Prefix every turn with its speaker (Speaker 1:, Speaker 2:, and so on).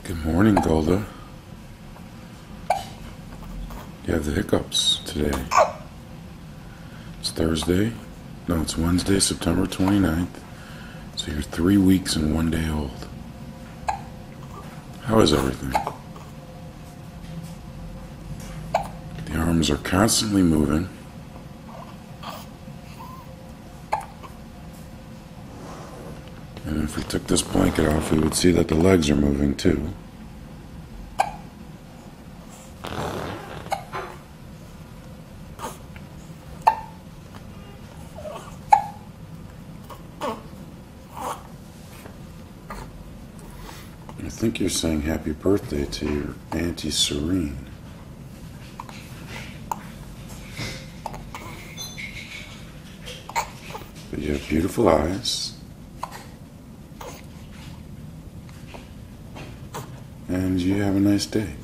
Speaker 1: Good morning, Golda. You have the hiccups today. It's Thursday. No, it's Wednesday, September 29th. So you're 3 weeks and 1 day old. How is everything? The arms are constantly moving. And if we took this blanket off, we would see that the legs are moving too. I think you're saying happy birthday to your Auntie Serene. But you have beautiful eyes. And you have a nice day.